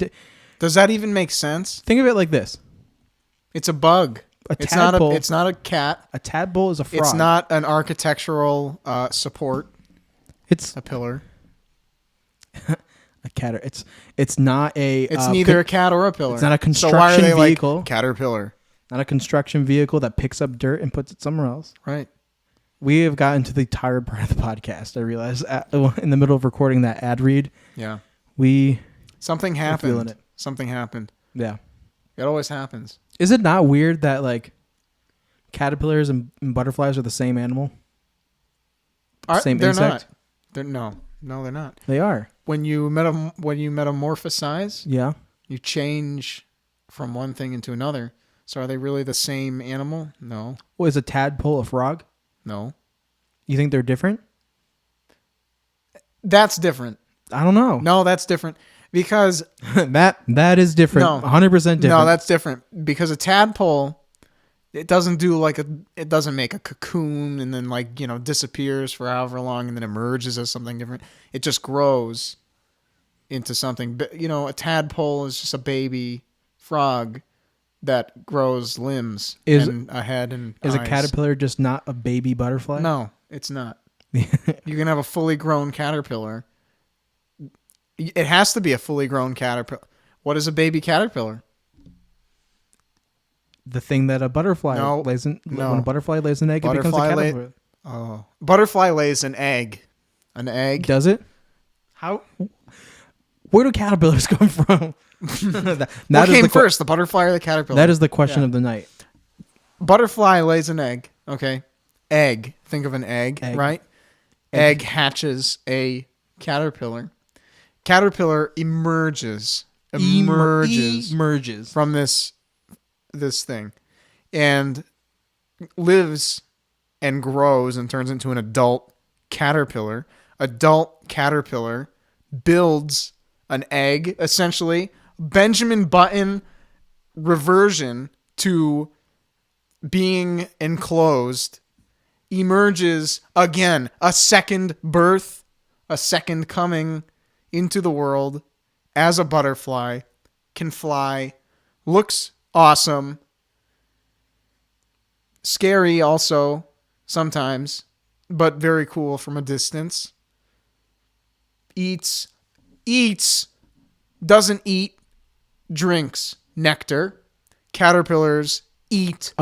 S1: Does that even make sense?
S2: Think of it like this:
S1: It's a bug. It's
S2: tadpole.
S1: It's not a cat.
S2: A tadpole is a frog.
S1: It's not an architectural support.
S2: It's
S1: a pillar.
S2: a cat. It's not a.
S1: It's neither a cat or a pillar.
S2: It's not a
S1: So why are
S2: construction
S1: they
S2: vehicle.
S1: like caterpillar?
S2: Not a construction vehicle that picks up dirt and puts it somewhere else.
S1: Right.
S2: We have gotten to the tired part of the podcast. I realized in the middle of recording that ad read.
S1: Yeah.
S2: Feeling
S1: Something happened.
S2: it.
S1: Something happened.
S2: Yeah.
S1: It always happens.
S2: Is it not weird that like caterpillars and butterflies are the same animal? Same
S1: they're
S2: insect?
S1: not. No, they're not.
S2: They are.
S1: When you metamorphosize,
S2: Yeah.
S1: you change from one thing into another. So are they really the same animal? No.
S2: Well, is a tadpole a frog?
S1: No.
S2: You think they're different?
S1: That's different.
S2: I don't know.
S1: No, that's different. Because
S2: that is different.
S1: No.
S2: 100% different.
S1: No, that's different. Because a tadpole, it doesn't make a cocoon and then disappears for however long and then emerges as something different. It just grows into something. A tadpole is just a baby frog that grows limbs and a head and
S2: Is
S1: eyes.
S2: a caterpillar just not a baby butterfly?
S1: No, it's not. You can have a fully grown caterpillar. It has to be a fully grown caterpillar. What is a baby caterpillar?
S2: The thing that a butterfly
S1: No,
S2: lays in.
S1: no.
S2: When a butterfly lays an egg, it becomes a caterpillar.
S1: Butterfly lays an egg. An egg.
S2: Does it? How? Where do caterpillars come from?
S1: What came first, the butterfly or the caterpillar?
S2: That is the question of the night.
S1: Butterfly lays an egg. Okay. Egg. Think of an egg. Right? Egg hatches a caterpillar. Caterpillar emerges from this thing and lives and grows and turns into an adult caterpillar. Adult caterpillar builds an egg, essentially Benjamin Button reversion to being enclosed, emerges again, a second birth, a second coming into the world as a butterfly, can fly, looks awesome, scary also sometimes, but very cool from a distance. Eats, doesn't eat, drinks nectar. Caterpillars eat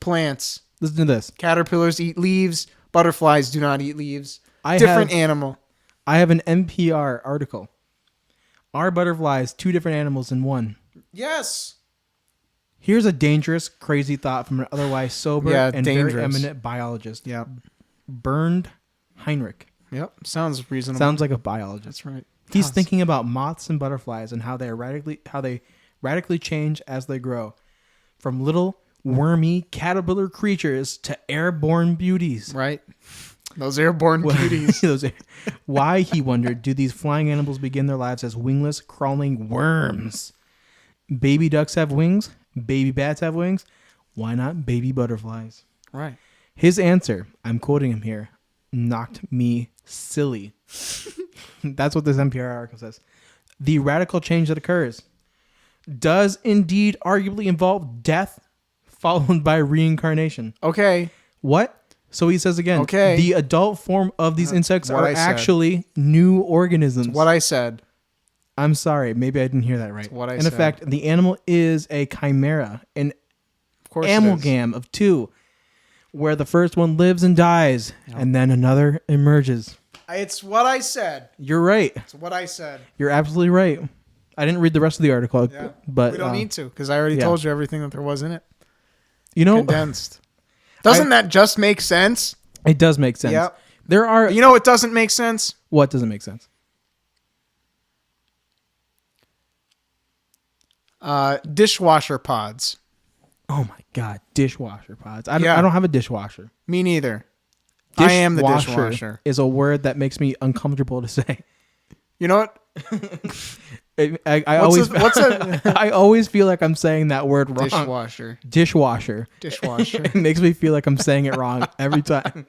S1: plants.
S2: Listen to this.
S1: Caterpillars eat leaves. Butterflies do not eat leaves. Animal.
S2: I have an NPR article. Are butterflies two different animals in one?
S1: Yes.
S2: Here's a dangerous, crazy thought from an otherwise sober and
S1: dangerous.
S2: very eminent biologist.
S1: Yeah.
S2: Bernd Heinrich.
S1: Yep. Sounds reasonable.
S2: Sounds like a biologist.
S1: That's right.
S2: He's thinking about moths and butterflies and how they radically change as they grow, from little wormy caterpillar creatures to airborne beauties.
S1: Right. Those airborne beauties.
S2: Why, he wondered, do these flying animals begin their lives as wingless, crawling worms? Baby ducks have wings. Baby bats have wings. Why not baby butterflies?
S1: Right.
S2: His answer, I'm quoting him here, knocked me silly. That's what this NPR article says. The radical change that occurs does indeed arguably involve death followed by reincarnation.
S1: Okay.
S2: What? So he says again, the adult form of these insects are actually new organisms.
S1: That's what I said.
S2: I'm sorry. Maybe I didn't hear that right.
S1: That's what I
S2: In
S1: said.
S2: effect, the animal is a chimera, an amalgam of two, where the first one lives and dies, and then another emerges.
S1: It's what I said.
S2: You're right.
S1: It's what I said.
S2: You're absolutely right. I didn't read the rest of the article, but
S1: we don't need to, because I already told you everything that there was in it.
S2: You know,
S1: condensed. Doesn't that just make sense?
S2: It does make sense.
S1: Yep.
S2: There are.
S1: You know what doesn't make sense?
S2: What doesn't make sense?
S1: Dishwasher pods.
S2: Oh my God, dishwasher pods. I don't have a dishwasher.
S1: Me neither. I am the dishwasher.
S2: Is a word that makes me uncomfortable to say.
S1: You know what?
S2: I always feel like I'm saying that word wrong. Dishwasher. It makes me feel like I'm saying it wrong every time.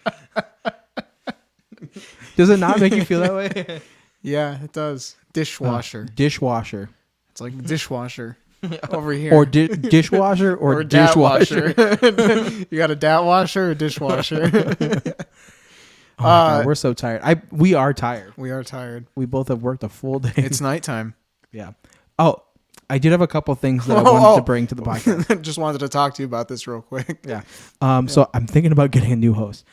S2: Does it not make you feel that way?
S1: Yeah, it does. Dishwasher.
S2: Dishwasher.
S1: It's like dishwasher over here.
S2: Or dishwasher or dishwasher.
S1: You got a dat washer or dishwasher?
S2: Oh my God, we're so tired. We are tired.
S1: We are tired.
S2: We both have worked a full day.
S1: It's nighttime.
S2: Yeah. Oh, I did have a couple things that I wanted to bring to the podcast.
S1: Just wanted to talk to you about this real quick.
S2: Yeah. So I'm thinking about getting a new host.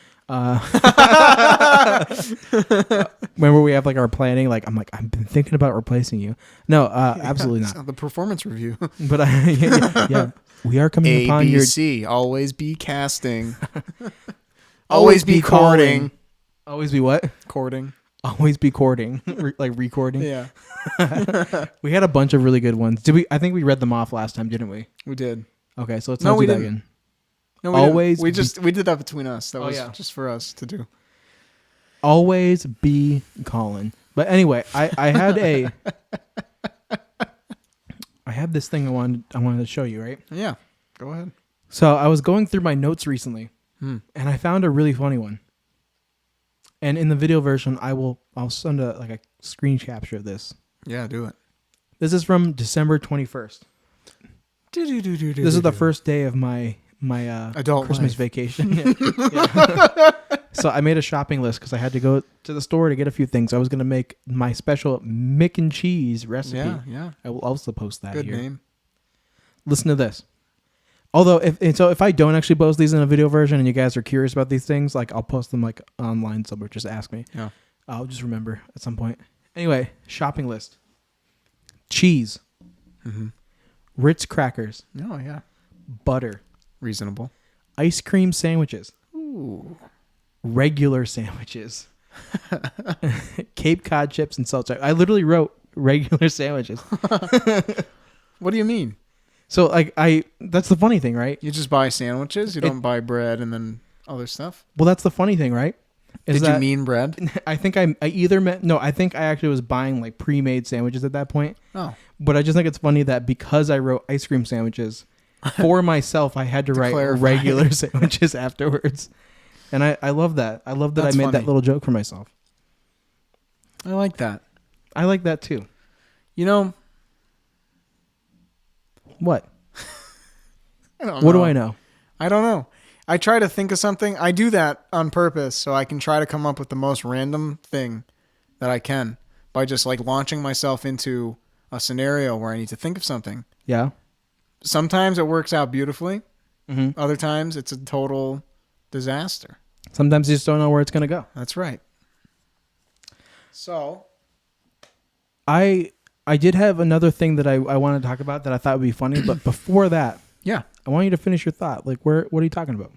S2: Remember we have like our planning. Like I'm like I've been thinking about replacing you. No, absolutely
S1: It's
S2: not.
S1: the performance review.
S2: But yeah, we are coming upon your
S1: ABC. Always be casting. Always be courting.
S2: Always be what?
S1: Courting.
S2: Always be courting, like recording.
S1: Yeah,
S2: We had a bunch of really good ones. Did we? I think we read them off last time, didn't we?
S1: we did.
S2: Okay, so let's
S1: No,
S2: not
S1: we
S2: do that
S1: didn't.
S2: again.
S1: No,
S2: Always
S1: we
S2: be-
S1: we did that between us. That
S2: Oh,
S1: was
S2: yeah.
S1: just for us to do.
S2: Always be Colin. But anyway, I had I had this thing I wanted to show you, right?
S1: Yeah, go ahead.
S2: So I was going through my notes recently,
S1: Hmm.
S2: and I found a really funny one. And in the video version, I'll send a screen capture of this.
S1: Yeah, do it.
S2: This is from December 21st. This is the first day of my
S1: Adult
S2: Christmas
S1: life.
S2: vacation. Yeah. So I made a shopping list because I had to go to the store to get a few things. I was going to make my special Mick and cheese recipe.
S1: Yeah.
S2: I will also post that
S1: Good
S2: here.
S1: name.
S2: Listen to this. Although, if I don't actually post these in a video version and you guys are curious about these things, like I'll post them like online somewhere. Just ask me.
S1: Yeah.
S2: I'll just remember at some point. Anyway, shopping list. Cheese.
S1: Mm-hmm.
S2: Ritz crackers.
S1: Oh, yeah.
S2: Butter.
S1: Reasonable.
S2: Ice cream sandwiches.
S1: Ooh.
S2: Regular sandwiches. Cape Cod chips and salt. I literally wrote regular sandwiches.
S1: What do you mean?
S2: So that's the funny thing, right?
S1: You just buy sandwiches? You don't buy bread and then other stuff?
S2: Well, that's the funny thing, right?
S1: Did you mean bread?
S2: I think I either meant, no, I think I actually was buying like pre-made sandwiches at that point.
S1: Oh.
S2: But I just think it's funny that because I wrote ice cream sandwiches for myself, I had to write
S1: clarify.
S2: regular sandwiches afterwards. And I love that. I love that
S1: That's
S2: I made
S1: funny.
S2: that little joke for myself.
S1: I like that.
S2: I like that too.
S1: You know,
S2: What?
S1: I don't
S2: What
S1: know.
S2: do I know?
S1: I don't know. I try to think of something. I do that on purpose so I can try to come up with the most random thing that I can by just like launching myself into a scenario where I need to think of something.
S2: Yeah.
S1: Sometimes it works out beautifully.
S2: Mm-hmm.
S1: Other times it's a total disaster.
S2: Sometimes you just don't know where it's going to go.
S1: That's right. So,
S2: I did have another thing that I wanted to talk about that I thought would be funny, but before that,
S1: yeah,
S2: I want you to finish your thought. Like, what are you talking about?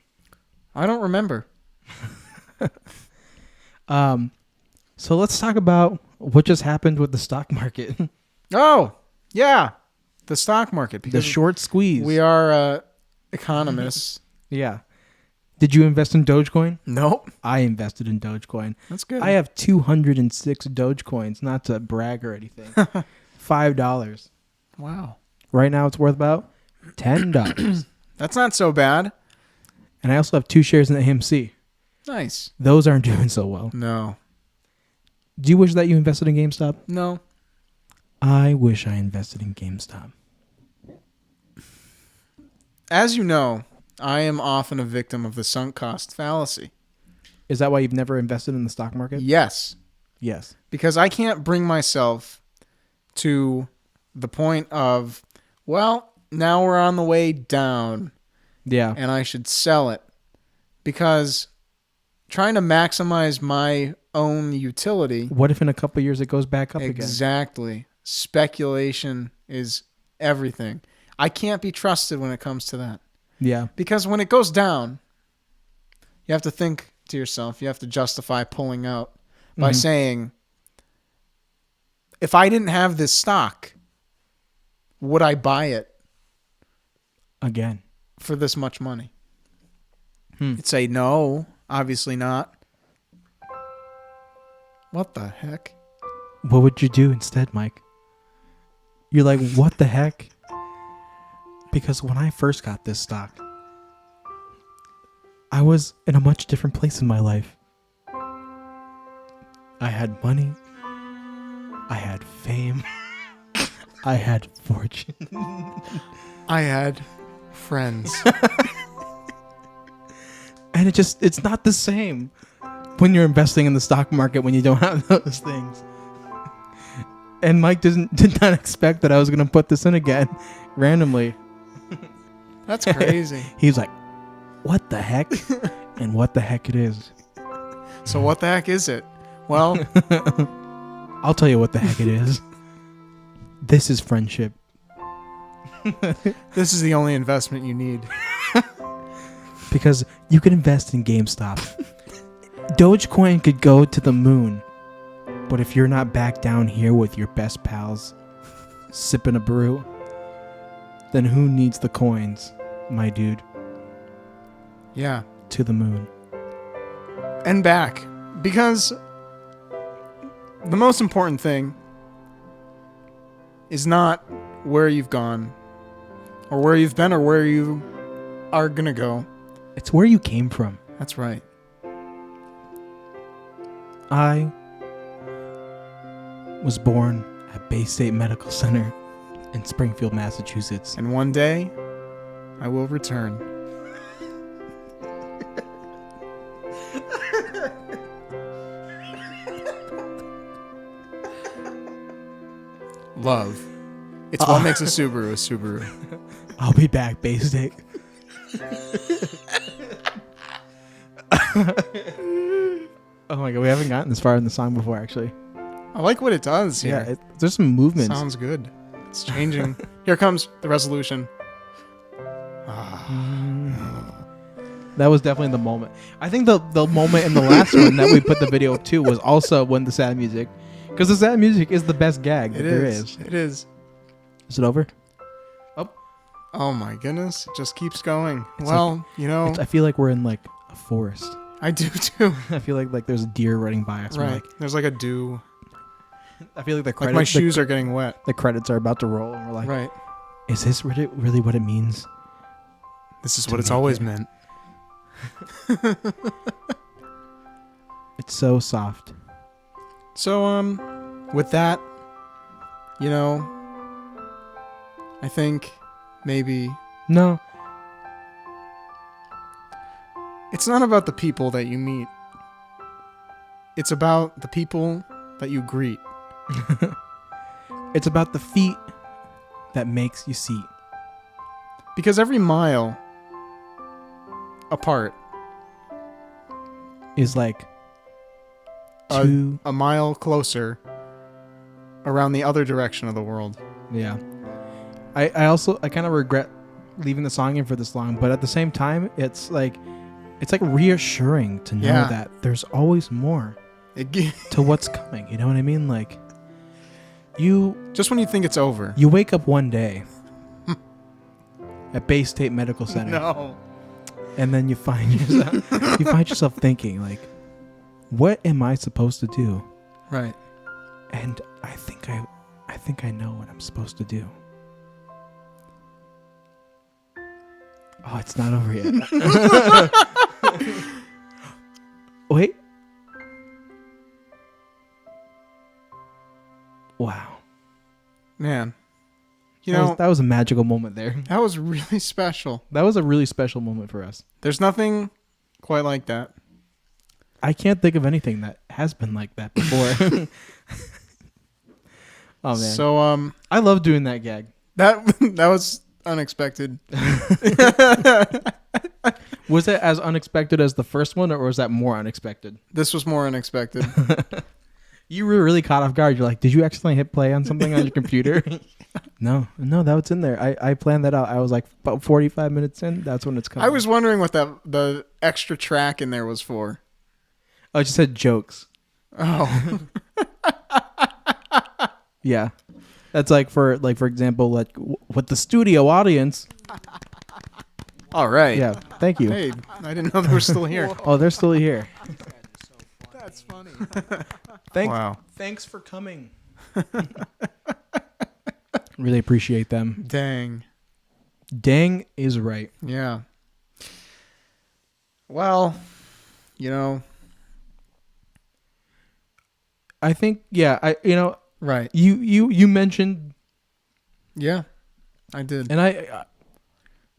S1: I don't remember.
S2: So let's talk about what just happened with the stock market.
S1: Oh, yeah. The stock market.
S2: The
S1: Because
S2: short squeeze.
S1: we are economists.
S2: Yeah. Did you invest in Dogecoin?
S1: Nope.
S2: I invested in Dogecoin.
S1: That's good.
S2: I have 206 Dogecoins, not to brag or anything. $5.
S1: Wow.
S2: Right now it's worth about $10.
S1: That's not so bad.
S2: And I also have 2 shares in AMC.
S1: Nice.
S2: Those aren't doing so well.
S1: No.
S2: Do you wish that you invested in GameStop?
S1: No.
S2: I wish I invested in GameStop.
S1: As you know, I am often a victim of the sunk cost fallacy.
S2: Is that why you've never invested in the stock market?
S1: Yes.
S2: Yes.
S1: Because I can't bring myself to the point of, well, now we're on the way down
S2: Yeah.
S1: and I should sell it. Because trying to maximize my own utility.
S2: What if in a couple of years it goes back up again?
S1: Exactly. Speculation is everything. I can't be trusted when it comes to that.
S2: Yeah.
S1: Because when it goes down, you have to think to yourself, you have to justify pulling out by saying, if I didn't have this stock, would I buy it
S2: Again.
S1: for this much money? You'd say, no, obviously not. What the heck?
S2: What would you do instead, Mike? You're like, what the heck? Because when I first got this stock, I was in a much different place in my life. I had money. I had fame. I had fortune.
S1: I had friends.
S2: And it's not the same when you're investing in the stock market when you don't have those things. And Mike did not expect that I was going to put this in again randomly.
S1: That's crazy.
S2: He was like, what the heck? And what the heck it is.
S1: So what the heck is it? Well,
S2: I'll tell you what the heck it is. This is friendship.
S1: this is the only investment you need.
S2: Because you can invest in GameStop. Dogecoin could go to the moon. But if you're not back down here with your best pals, sipping a brew, then who needs the coins, my dude?
S1: Yeah.
S2: To the moon.
S1: And back. Because the most important thing is not where you've gone, or where you've been, or where you are going to go.
S2: It's where you came from.
S1: That's right.
S2: I was born at Bay State Medical Center in Springfield, Massachusetts.
S1: And one day, I will return. Love. It's what makes a Subaru a Subaru.
S2: I'll be back, Bay State. Oh my god, we haven't gotten this far in the song before, actually.
S1: I like what it does here.
S2: Yeah, there's some movements.
S1: Sounds good. It's changing. Here comes the resolution.
S2: That was definitely the moment. I think the moment in the last one that we put the video up to was also when the sad music, because the sad music is the best gag that there is.
S1: It is.
S2: Is it over?
S1: Oh my goodness. It just keeps going.
S2: It's
S1: well, you know.
S2: I feel like we're in like a forest.
S1: I do too.
S2: I feel like there's a deer running by us.
S1: Right.
S2: Like,
S1: There's like a dew.
S2: I feel like the
S1: Like
S2: credits,
S1: my shoes are getting wet.
S2: the credits are about to roll, and we're like,
S1: Right.
S2: is this really what it means?
S1: This is
S2: To
S1: what it's
S2: make
S1: always
S2: it.
S1: meant.
S2: It's so soft.
S1: So, with that, you know, I think maybe
S2: No.
S1: it's not about the people that you meet. It's about the people that you greet.
S2: It's about the feet that makes you see.
S1: Because every mile apart,
S2: Is like
S1: a,
S2: two.
S1: a mile closer around the other direction of the world.
S2: Yeah. I kind of regret leaving the song in for this long, but at the same time, it's like reassuring to know
S1: Yeah.
S2: that there's always more to what's coming. You know what I mean? Like
S1: Just when you think it's over.
S2: you wake up one day at Bay State Medical Center,
S1: No.
S2: and then you find yourself thinking like, what am I supposed to do?
S1: Right.
S2: And I think I know what I'm supposed to do. Oh, it's not over yet. Wait. Wow.
S1: Man. You know,
S2: That was a magical moment there.
S1: that was really special.
S2: That was a really special moment for us.
S1: There's nothing quite like that.
S2: I can't think of anything that has been like that before. Oh man.
S1: So,
S2: I love doing that gag.
S1: that was unexpected.
S2: Was it as unexpected as the first one, or was that more unexpected?
S1: This was more unexpected.
S2: You were really caught off guard. You're like, did you accidentally hit play on something on your computer? No, that was in there. I planned that out. I was like, about 45 minutes in, that's when it's coming.
S1: I was wondering what the extra track in there was for.
S2: I just said jokes.
S1: Oh.
S2: Yeah. That's for example, like with the studio audience.
S1: All right.
S2: Yeah. Thank you.
S1: Hey, I didn't know they were still here.
S2: Oh, they're still here.
S1: That's funny.
S2: Wow. Thanks for coming. Really appreciate them.
S1: Dang.
S2: Dang is right.
S1: Yeah. Well, you know.
S2: I think
S1: Right.
S2: you mentioned,
S1: Yeah, I did.
S2: and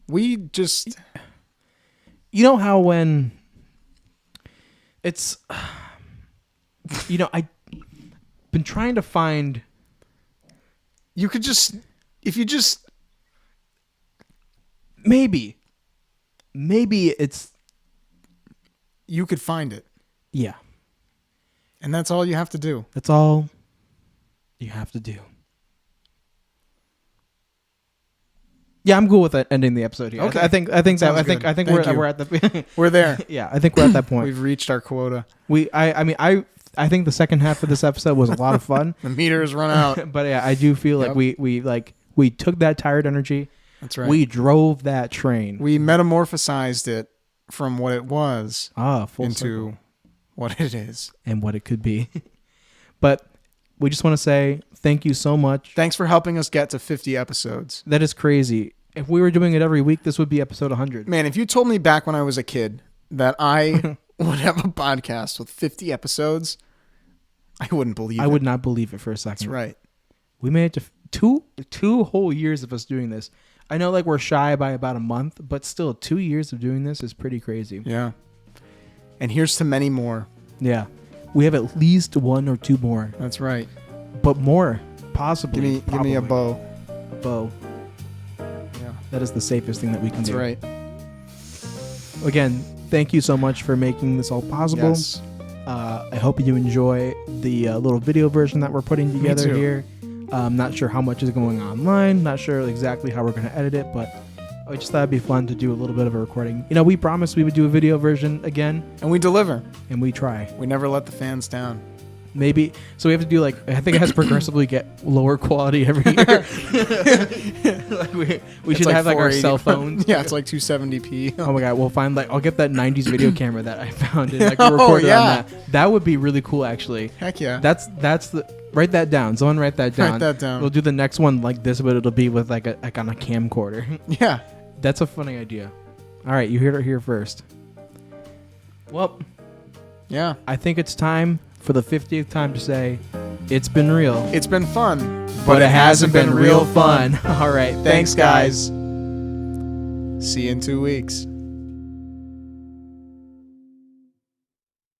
S1: We just.
S2: you know how when it's I've been trying to find.
S1: You could just. If you just.
S2: Maybe it's
S1: You could find it.
S2: yeah.
S1: And that's all you have to do.
S2: That's all you have to do. Yeah, I'm cool with ending the episode here.
S1: Okay.
S2: I think
S1: Sounds good.
S2: we're
S1: Thank you.
S2: we're at the
S1: We're there.
S2: yeah. I think we're at that point.
S1: We've reached our quota.
S2: I think the second half of this episode was a lot of fun.
S1: The meter has run out.
S2: But yeah, I do feel like
S1: Yep.
S2: we took that tired energy.
S1: That's right.
S2: We drove that train.
S1: We metamorphosized it from what it was
S2: Full
S1: into
S2: circle.
S1: what it is.
S2: And what it could be. But we just want to say thank you so much.
S1: Thanks for helping us get to 50 episodes.
S2: That is crazy. If we were doing it every week, this would be episode 100.
S1: Man, if you told me back when I was a kid that I would have a podcast with 50 episodes, I wouldn't believe it.
S2: I would not believe it for a second.
S1: That's right.
S2: We made it to two whole years of us doing this. I know like we're shy by about a month, but still 2 years of doing this is pretty crazy.
S1: Yeah. And here's to many more.
S2: Yeah. We have at least 1 or 2 more,
S1: That's right.
S2: but more possibly.
S1: Give me a bow.
S2: A bow.
S1: Yeah.
S2: That is the safest thing that we can
S1: That's
S2: do.
S1: right.
S2: Again, thank you so much for making this all possible.
S1: Yes.
S2: I hope you enjoy the little video version that we're putting together
S1: too.
S2: here. I'm not sure how much is going online. Not sure exactly how we're going to edit it, but I just thought it'd be fun to do a little bit of a recording. You know, we promised we would do a video version again,
S1: And we deliver.
S2: and we try.
S1: We never let the fans down.
S2: Maybe so we have to do like I think it has to progressively get lower quality every year. Like we should
S1: It's
S2: have like our
S1: 480.
S2: cell phones.
S1: Yeah, it's like 270p.
S2: Oh my god, we'll find like I'll get that 90s video camera that I found and like
S1: Oh,
S2: record it
S1: yeah.
S2: on that. That would be really cool actually.
S1: Heck yeah.
S2: That's the write that down. Someone write that down.
S1: Write that down.
S2: We'll do the next one like this, but it'll be with like on a camcorder.
S1: Yeah.
S2: That's a funny idea. All right, you heard it here first. Well,
S1: Yeah.
S2: I think it's time for the 50th time to say it's been real.
S1: It's been fun.
S2: But it hasn't been real fun. All right.
S1: Thanks, guys. See you in 2 weeks.